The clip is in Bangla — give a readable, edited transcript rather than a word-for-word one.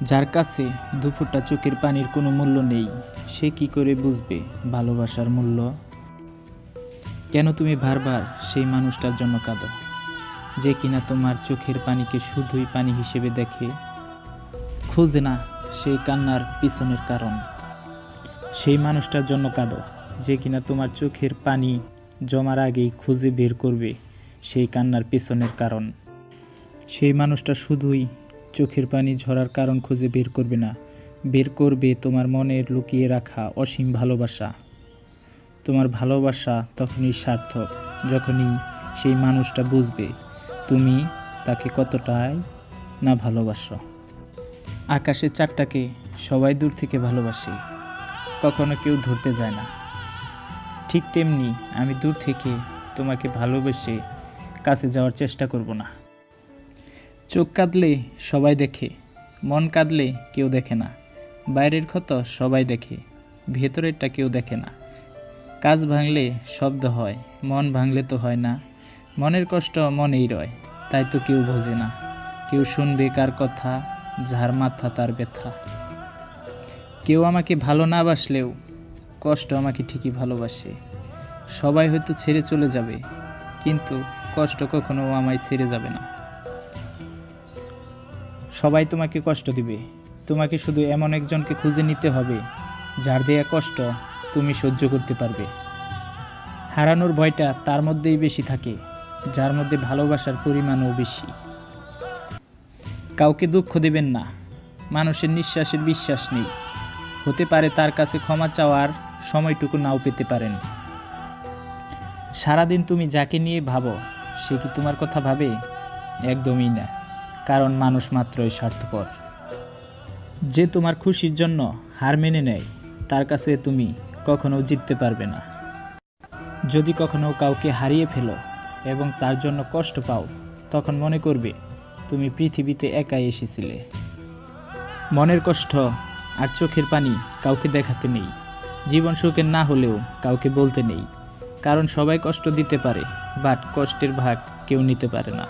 যার কাছে দুফোঁটা চোখের পানির কোনো মূল্য নেই, সে কি করে বুঝবে ভালোবাসার মূল্য? কেন তুমি বারবার সেই মানুষটার জন্য কাঁদো, যে কিনা তোমার চোখের পানিকে শুধুই পানি হিসেবে দেখে, খোঁজে না সেই কান্নার পিছনের কারণ? সেই মানুষটার জন্য কাঁদো, যে কিনা তোমার চোখের পানি জমার আগেই খুঁজে বের করবে সেই কান্নার পেছনের কারণ। সেই মানুষটা শুধুই চোখের পানি ঝরার কারণ খুঁজে বের করবে না, বের করবে তোমার মনের লুকিয়ে রাখা অসীম ভালোবাসা। তোমার ভালোবাসা তখনই সার্থক, যখনই সেই মানুষটা বুঝবে তুমি তাকে কতটাই না ভালোবাসো। আকাশের চাঁদটাকে সবাই দূর থেকে ভালোবাসে, কখনো কেউ ধরতে যায় না। ঠিক তেমনি আমি দূর থেকে তোমাকে ভালোবেসে কাছে যাওয়ার চেষ্টা করব না। চোখ কাঁদলে সবাই দেখে, মন কাঁদলে কেউ দেখে না। বাইরের ক্ষত সবাই দেখে, ভেতরেরটা কেউ দেখে না। কাজ ভাঙলে শব্দ হয়, মন ভাঙলে তো হয় না। মনের কষ্ট মনেই রয়, তাই তো কেউ বোঝে না। কেউ শুনবে কার কথা, যার মাথা তার ব্যথা। কেউ আমাকে ভালো না বাসলেও কষ্ট আমাকে ঠিকই ভালোবাসে। সবাই হয়তো ছেড়ে চলে যাবে, কিন্তু কষ্ট কখনো আমায় ছেড়ে যাবে না। সবাই তোমাকে কষ্ট দিবে, তোমাকে শুধু এমন একজনকে খুঁজে নিতে হবে যার দেয়া কষ্ট তুমি সহ্য করতে পারবে। হারানোর ভয়টা তার মধ্যেই বেশি থাকে, যার মধ্যে ভালোবাসার পরিমাণও বেশি। কাউকে দুঃখ দেবেন না, মানুষের নিঃশ্বাসের বিশ্বাস নেই। হতে পারে তার কাছে ক্ষমা চাওয়ার সময়টুকু নাও পেতে পারেন। সারাদিন তুমি যাকে নিয়ে ভাবো, সে কি তোমার কথা ভাবে? একদমই না, কারণ মানুষ মাত্রই স্বার্থপর। যে তোমার খুশির জন্য হার মেনে নেয়, তার কাছে তুমি কখনো জিততে পারবে না। যদি কখনো কাউকে হারিয়ে ফেলো এবং তার জন্য কষ্ট পাও, তখন মনে করবে তুমি পৃথিবীতে একাই এসেছিলে। মনের কষ্ট আর চোখের পানি কাউকে দেখাতে নেই, জীবন সুখের না হলেও কাউকে বলতে নেই। কারণ সবাই কষ্ট দিতে পারে, বাট কষ্টের ভাগ কেউ নিতে পারে না।